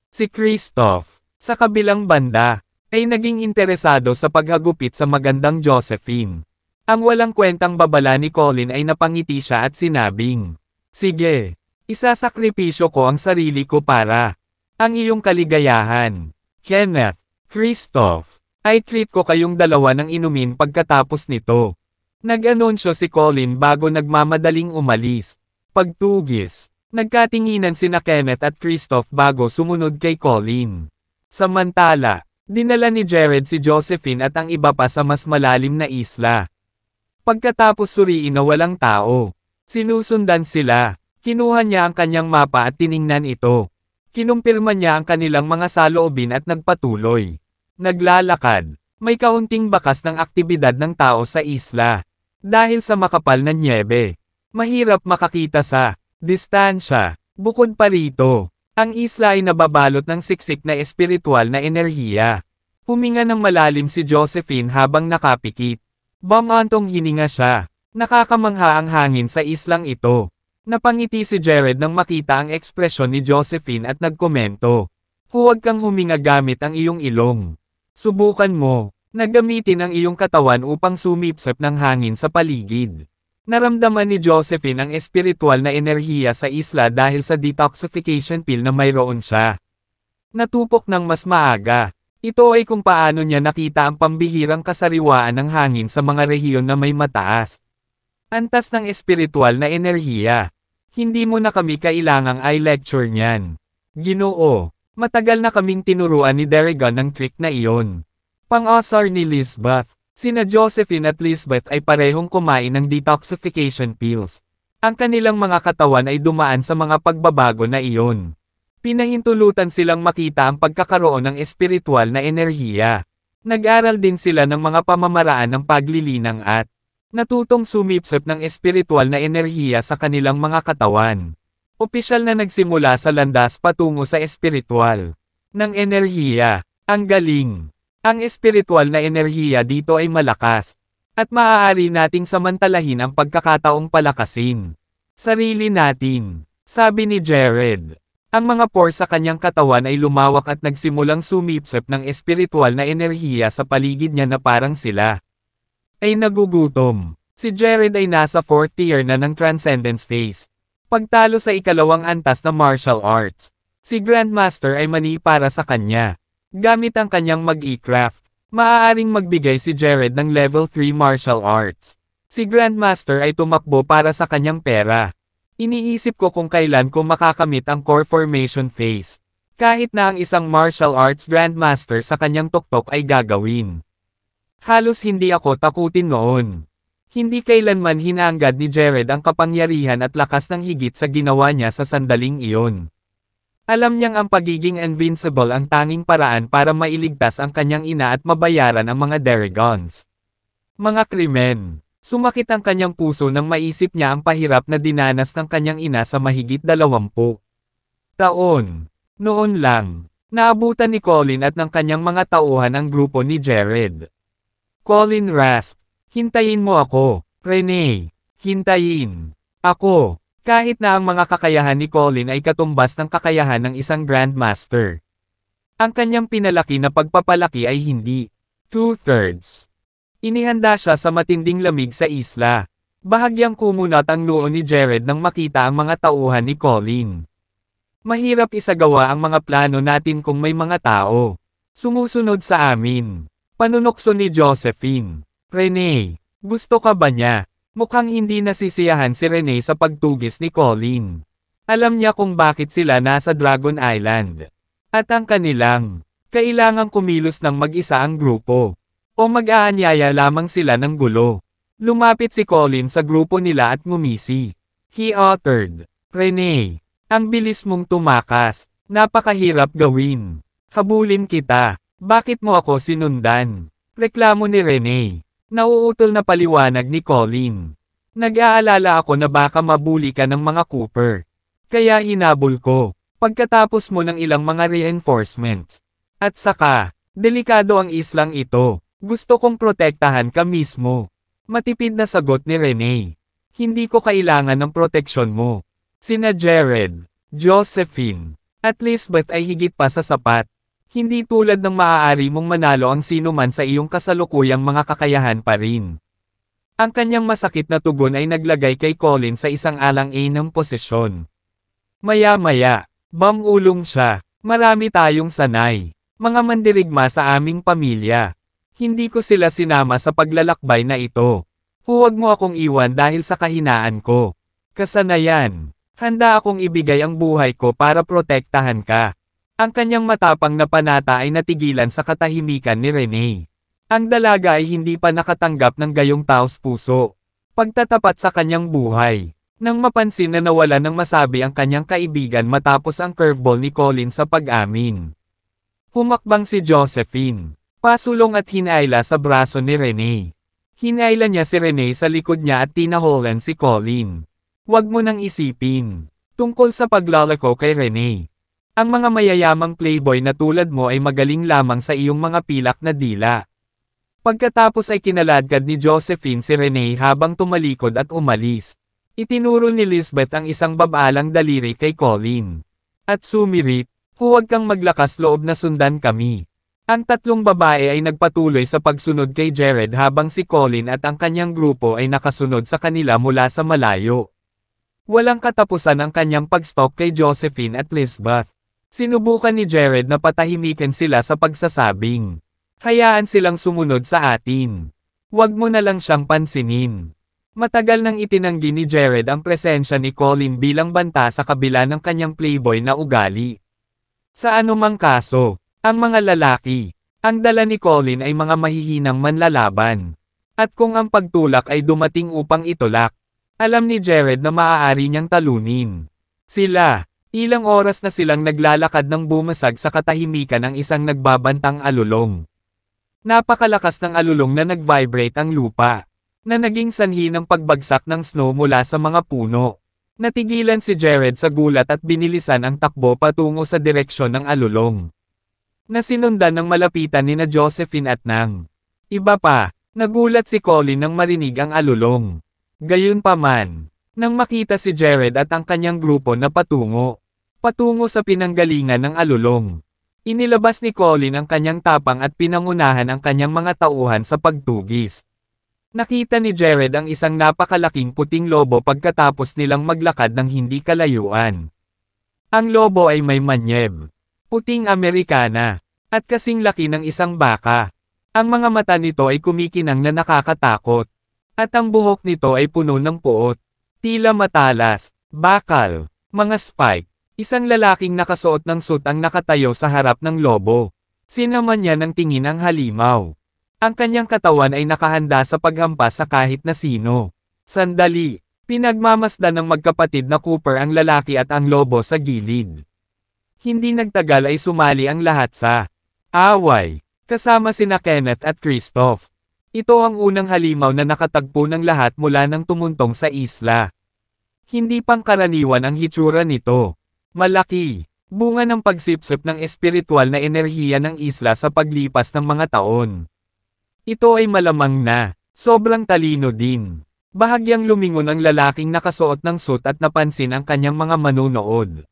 Si Kristoff, sa kabilang banda, ay naging interesado sa paghagupit sa magandang Josephine. Ang walang kwentang babala ni Colin ay napangiti siya at sinabing, sige, isasakripisyo ko ang sarili ko para ang iyong kaligayahan. Kenneth, Kristoff, ay treat ko kayong dalawa ng inumin pagkatapos nito. Nag-anunsyo si Colin bago nagmamadaling umalis. Pagtugis, nagkatinginan sina Kenneth at Kristoff bago sumunod kay Colin. Samantala, dinala ni Jared si Josephine at ang iba pa sa mas malalim na isla. Pagkatapos suriin na walang tao, sinusundan sila. Kinuha niya ang kanyang mapa at tiningnan ito. Kinumpirma niya ang kanilang mga saloobin at nagpatuloy. Naglalakad. May kaunting bakas ng aktibidad ng tao sa isla. Dahil sa makapal na nyebe, mahirap makakita sa distansya. Bukod pa rito, ang isla ay nababalot ng siksik na espiritual na enerhiya. Huminga ng malalim si Josephine habang nakapikit. Bamantong hininga siya. Nakakamangha ang hangin sa islang ito. Napangiti si Jared nang makita ang ekspresyon ni Josephine at nagkomento. Huwag kang huminga gamit ang iyong ilong. Subukan mo, na gamitin ang iyong katawan upang sumipsip ng hangin sa paligid. Naramdaman ni Josephine ang espiritual na enerhiya sa isla dahil sa detoxification pill na mayroon siya. Natupok ng mas maaga. Ito ay kung paano niya nakita ang pambihirang kasariwaan ng hangin sa mga rehiyon na may mataas. Antas ng espiritual na enerhiya. Hindi mo na kami kailangang i-lecture niyan. Ginoo, matagal na kaming tinuruan ni Derigon ng trick na iyon. Pang-asar ni Lisbeth. Sina Josephine at Lisbeth ay parehong kumain ng detoxification pills. Ang kanilang mga katawan ay dumaan sa mga pagbabago na iyon. Pinahintulutan silang makita ang pagkakaroon ng espiritual na enerhiya. Nag-aral din sila ng mga pamamaraan ng paglilinang at natutong sumipsip ng espiritual na enerhiya sa kanilang mga katawan. Opisyal na nagsimula sa landas patungo sa espiritual ng enerhiya. Ang galing! Ang espiritual na enerhiya dito ay malakas, at maaari nating samantalahin ang pagkakataong palakasin sarili natin, sabi ni Jared. Ang mga pore sa kanyang katawan ay lumawak at nagsimulang sumipsip ng espiritual na enerhiya sa paligid niya na parang sila ay nagugutom. Si Jared ay nasa 4th year na ng Transcendence Phase. Pagtalo sa ikalawang antas na martial arts. Si Grandmaster ay mani para sa kanya. Gamit ang kanyang mag-e-craft, maaaring magbigay si Jared ng level 3 martial arts. Si Grandmaster ay tumakbo para sa kanyang pera. Iniisip ko kung kailan ko makakamit ang core formation phase. Kahit na ang isang martial arts Grandmaster sa kanyang tuktok ay gagawin. Halos hindi ako takutin noon. Hindi kailanman hinanggad ni Jared ang kapangyarihan at lakas ng higit sa ginawa niya sa sandaling iyon. Alam niyang ang pagiging invincible ang tanging paraan para mailigtas ang kanyang ina at mabayaran ang mga Derigons. Mga krimen. Sumakit ang kanyang puso nang maisip niya ang pahirap na dinanas ng kanyang ina sa mahigit 20 taon. Noon lang, naabutan ni Colin at ng kanyang mga tauhan ang grupo ni Jared. Colin rasp. Hintayin mo ako, Renee. Hintayin. Ako. Kahit na ang mga kakayahan ni Colin ay katumbas ng kakayahan ng isang Grandmaster. Ang kanyang pinalaki na pagpapalaki ay hindi 2/3. Inihanda siya sa matinding lamig sa isla. Bahagyang kumunat ang noo ni Jared nang makita ang mga tauhan ni Colin. Mahirap isagawa ang mga plano natin kung may mga tao sumusunod sa amin. Panunokso ni Josephine. Renee, gusto ka ba niya? Mukhang hindi nasisiyahan si Renee sa pagtugis ni Colin. Alam niya kung bakit sila nasa Dragon Island. At ang kanilang, kailangang kumilos ng mag-isa ang grupo. O mag-aanyaya lamang sila ng gulo. Lumapit si Colin sa grupo nila at ngumisi. He uttered, Renee, ang bilis mong tumakas, napakahirap gawin. Habulin kita, bakit mo ako sinundan? Reklamo ni Renee. Nauutol na paliwanag ni Colin. Nag-aalala ako na baka mabuli ka ng mga Cooper. Kaya hinabol ko, pagkatapos mo ng ilang mga reinforcements. At saka, delikado ang islang ito. Gusto kong protektahan ka mismo. Matipid na sagot ni Renee. Hindi ko kailangan ng proteksyon mo. Sina Jared, Josephine, at Lisbeth ay higit pa sa sapat. Hindi tulad ng maaari mong manalo ang sino man sa iyong kasalukuyang mga kakayahan pa rin. Ang kanyang masakit na tugon ay naglagay kay Colin sa isang alang-ainang posisyon. Maya-maya, bamulong siya. Marami tayong sanay. Mga mandirigma sa aming pamilya. Hindi ko sila sinama sa paglalakbay na ito. Huwag mo akong iwan dahil sa kahinaan ko. Kasanayan. Handa akong ibigay ang buhay ko para protektahan ka. Ang kanyang matapang na panata ay natigilan sa katahimikan ni Renee. Ang dalaga ay hindi pa nakatanggap ng gayong taos puso. Pagtatapat sa kanyang buhay. Nang mapansin na nawala ng masabi ang kanyang kaibigan matapos ang curveball ni Colin sa pag-amin. Humakbang si Josephine. Pasulong at hinayla sa braso ni Renee. Hinayla niya si Renee sa likod niya at tinaholan si Colin. Huwag mo nang isipin. Tungkol sa paglalako kay Renee. Ang mga mayayamang playboy na tulad mo ay magaling lamang sa iyong mga pilak na dila. Pagkatapos ay kinaladkad ni Josephine si Renee habang tumalikod at umalis. Itinuro ni Lisbeth ang isang babalang daliri kay Colin. At sumirit, huwag kang maglakas loob na sundan kami. Ang tatlong babae ay nagpatuloy sa pagsunod kay Jared habang si Colin at ang kanyang grupo ay nakasunod sa kanila mula sa malayo. Walang katapusan ang kanyang pag-stalk kay Josephine at Lisbeth. Sinubukan ni Jared na patahimikin sila sa pagsasabing, hayaan silang sumunod sa atin. Huwag mo na lang siyang pansinin. Matagal nang itinanggi ni Jared ang presensya ni Colin bilang banta sa kabila ng kanyang playboy na ugali. Sa anumang kaso, ang mga lalaki, ang dala ni Colin ay mga mahihinang manlalaban. At kung ang pagtulak ay dumating upang itulak, alam ni Jared na maaari niyang talunin. Sila, ilang oras na silang naglalakad ng bumasag sa katahimikan ng isang nagbabantang alulong. Napakalakas ng alulong na nag-vibrate ang lupa, na naging sanhi ng pagbagsak ng snow mula sa mga puno. Natigilan si Jared sa gulat at binilisan ang takbo patungo sa direksyon ng alulong. Nasinundan ng malapitan nina Josephine at Nang. Iba pa, nagulat si Colin nang marinig ang alulong. Gayunpaman, nang makita si Jared at ang kanyang grupo na patungo sa pinanggalingan ng alulong. Inilabas ni Colin ang kanyang tapang at pinangunahan ang kanyang mga tauhan sa pagtugis. Nakita ni Jared ang isang napakalaking puting lobo pagkatapos nilang maglakad ng hindi kalayuan. Ang lobo ay may manyeb, puting Amerikana, at kasing laki ng isang baka. Ang mga mata nito ay kumikinang na nakakatakot, at ang buhok nito ay puno ng puot, tila matalas, bakal, mga spike. Isang lalaking nakasuot ng suit ang nakatayo sa harap ng lobo. Sinaman niya ng tingin ang halimaw. Ang kanyang katawan ay nakahanda sa paghampas sa kahit na sino. Sandali, pinagmamasdan ng magkapatid na Cooper ang lalaki at ang lobo sa gilid. Hindi nagtagal ay sumali ang lahat sa away, kasama sina Kenneth at Christoph. Ito ang unang halimaw na nakatagpo ng lahat mula nang tumuntong sa isla. Hindi pangkaraniwan ang hitsura nito. Malaki, bunga ng pagsipsip ng espiritual na enerhiya ng isla sa paglipas ng mga taon. Ito ay malamang na, sobrang talino din. Bahagyang lumingon ang lalaking nakasuot ng suit at napansin ang kanyang mga manunood.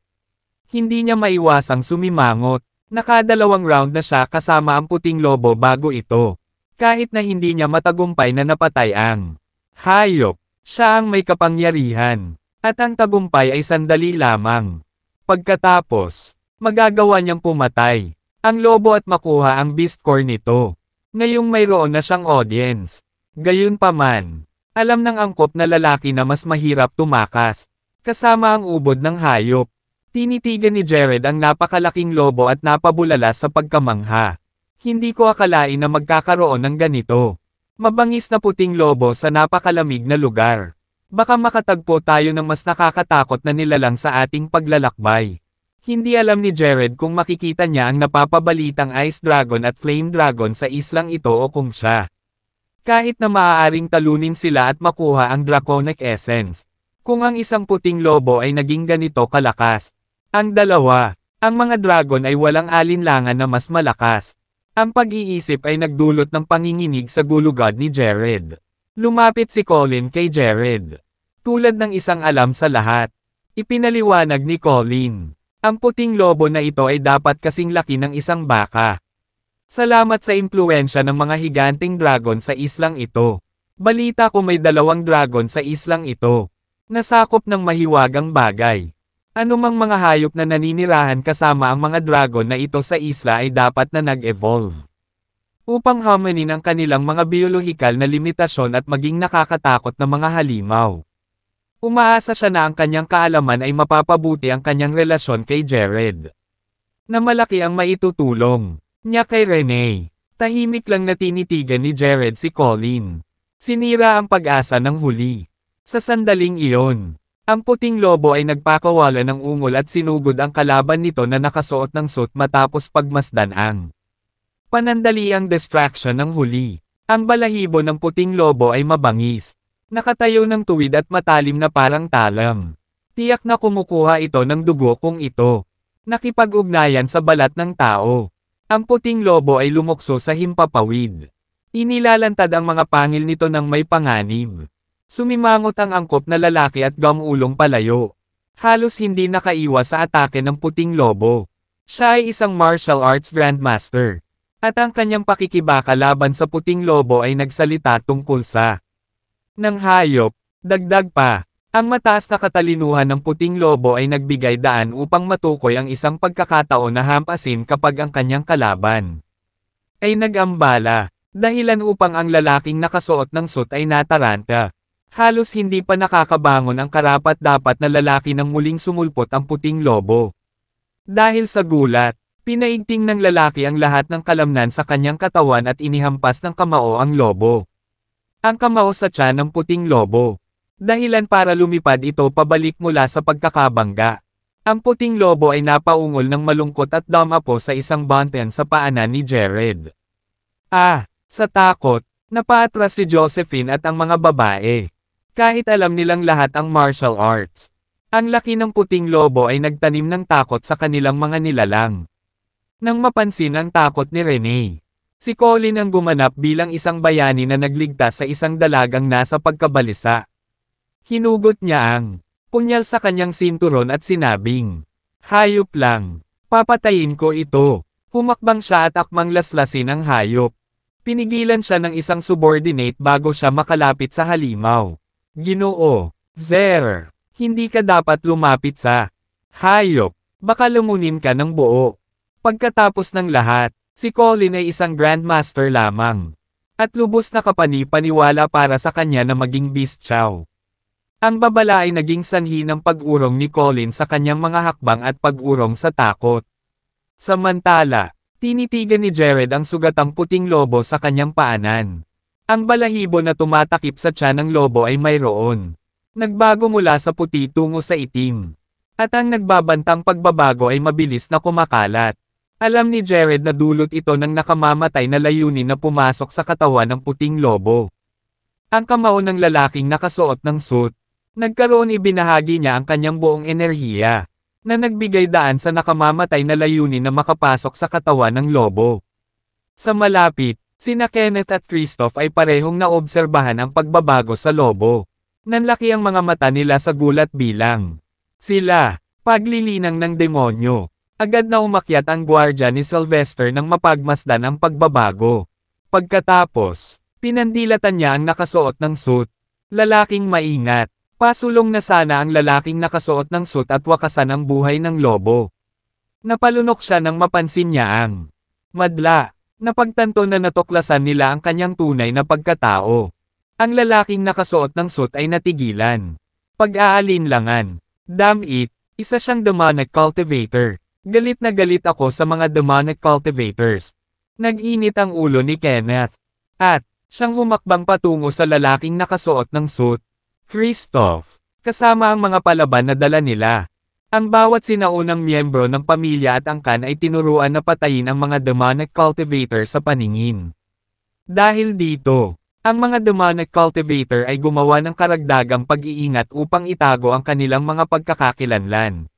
Hindi niya maiwasang sumimangot, nakadalawang round na siya kasama ang puting lobo bago ito. Kahit na hindi niya matagumpay na napatay ang hayop, siya ang may kapangyarihan, at ang tagumpay ay sandali lamang. Pagkatapos, magagawa niyang pumatay ang lobo at makuha ang beast core nito. Ngayong mayroon na siyang audience. Gayunpaman, alam ng angkop na lalaki na mas mahirap tumakas, kasama ang ubod ng hayop. Tinitigan ni Jared ang napakalaking lobo at napabulala sa pagkamangha. Hindi ko akalain na magkakaroon ng ganito. Mabangis na puting lobo sa napakalamig na lugar. Baka makatagpo tayo ng mas nakakatakot na nilalang sa ating paglalakbay. Hindi alam ni Jared kung makikita niya ang napapabalitang Ice Dragon at Flame Dragon sa islang ito o kung siya. Kahit na maaaring talunin sila at makuha ang Draconic Essence. Kung ang isang puting lobo ay naging ganito kalakas. Ang dalawa, ang mga dragon ay walang alinlangan na mas malakas. Ang pag-iisip ay nagdulot ng panginginig sa gulugod ni Jared. Lumapit si Colin kay Jared. Tulad ng isang alam sa lahat. Ipinaliwanag ni Colin. Ang puting lobo na ito ay dapat kasing laki ng isang baka. Salamat sa impluwensya ng mga higanting dragon sa islang ito. Balita ko may 2 dragon sa islang ito. Nasakop ng mahiwagang bagay. Anumang mga hayop na naninirahan kasama ang mga dragon na ito sa isla ay dapat na nag-evolve. Upang harmonin ang kanilang mga biolohikal na limitasyon at maging nakakatakot na mga halimaw. Umaasa siya na ang kanyang kaalaman ay mapapabuti ang kanyang relasyon kay Jared. Na malaki ang maitutulong niya kay Renee. Tahimik lang na tinitigan ni Jared si Colin. Sinira ang pag-asa ng huli. Sa sandaling iyon, Ang puting lobo ay nagpakawala ng ungol at sinugod ang kalaban nito na nakasuot ng suit matapos pagmasdan ang panandaliang distraction ng huli. Ang balahibo ng puting lobo ay mabangis. Nakatayo ng tuwid at matalim na parang talam. Tiyak na kumukuha ito ng dugo kung ito nakipag-ugnayan sa balat ng tao. Ang puting lobo ay lumukso sa himpapawid. Inilalantad ang mga pangil nito ng may panganib. Sumimangot ang angkop na lalaki at gamulong palayo. Halos hindi nakaiwas sa atake ng puting lobo. Siya ay isang martial arts grandmaster. At ang kanyang pakikibaka laban sa puting lobo ay nagsalita tungkol sa ng hayop. Dagdag pa, ang mataas na katalinuhan ng puting lobo ay nagbigay daan upang matukoy ang isang pagkakataon na hampasin kapag ang kanyang kalaban ay nag-ambala, dahilan upang ang lalaking nakasuot ng suit ay nataranta. Halos hindi pa nakakabangon ang karapat-dapat na lalaki nang muling sumulpot ang puting lobo. Dahil sa gulat, pinaigting ng lalaki ang lahat ng kalamnan sa kanyang katawan at inihampas ng kamao ang lobo. Ang kamao sa tiyan ng puting lobo. Dahilan para lumipad ito pabalik mula sa pagkakabangga. Ang puting lobo ay napaungol ng malungkot at dumapo sa isang button sa paanan ni Jared. Sa takot, napaatras si Josephine at ang mga babae. Kahit alam nilang lahat ang martial arts. Ang laki ng puting lobo ay nagtanim ng takot sa kanilang mga nilalang. Nang mapansin ang takot ni Renee, si Colin ang gumanap bilang isang bayani na nagligtas sa isang dalagang nasa pagkabalisa. Hinugot niya ang punyal sa kanyang sinturon at sinabing, "Hayop lang, papatayin ko ito." Humakbang siya at akmang laslasin ang hayop. Pinigilan siya ng isang subordinate bago siya makalapit sa halimaw. "Ginoo, Zer, hindi ka dapat lumapit sa hayop, baka lumunin ka ng buo." Pagkatapos ng lahat, si Colin ay isang grandmaster lamang. At lubos na kapani-paniwala para sa kanya na maging beast chow. Ang babala ay naging sanhi ng pag-urong ni Colin sa kanyang mga hakbang at pag-urong sa takot. Samantala, tinitigan ni Jared ang sugatang puting lobo sa kanyang paanan. Ang balahibo na tumatakip sa tiyan ng lobo ay mayroon. Nagbago mula sa puti tungo sa itim. At ang nagbabantang pagbabago ay mabilis na kumakalat. Alam ni Jared na dulot ito ng nakamamatay na layunin na pumasok sa katawan ng puting lobo. Ang kamao ng lalaking nakasuot ng suit. Nagkaroon ibinahagi niya ang kanyang buong enerhiya, na nagbigay daan sa nakamamatay na layunin na makapasok sa katawan ng lobo. Sa malapit, sina Kenneth at Christoph ay parehong naobserbahan ang pagbabago sa lobo. Nanlaki ang mga mata nila sa gulat bilang sila, paglilinang ng demonyo. Agad na umakyat ang gwardya ni Sylvester nang mapagmasdan ang pagbabago. Pagkatapos, pinandilatan niya ang nakasuot ng suit. Lalaking maingat. Pasulong na sana ang lalaking nakasuot ng suit at wakasan ang buhay ng lobo. Napalunok siya nang mapansin niya ang madla. Napagtanto na natuklasan nila ang kanyang tunay na pagkatao. Ang lalaking nakasuot ng suit ay natigilan. Pag-aalinlangan. Damn it, isa siyang demonic cultivator. Galit na galit ako sa mga demonic cultivators. Nag-init ang ulo ni Kenneth. At, siyang humakbang patungo sa lalaking nakasuot ng suit. Christoph, kasama ang mga palaban na dala nila. Ang bawat sinaunang miyembro ng pamilya at angkan ay tinuruan na patayin ang mga demonic cultivator sa paningin. Dahil dito, ang mga demonic cultivator ay gumawa ng karagdagang pag-iingat upang itago ang kanilang mga pagkakakilanlan.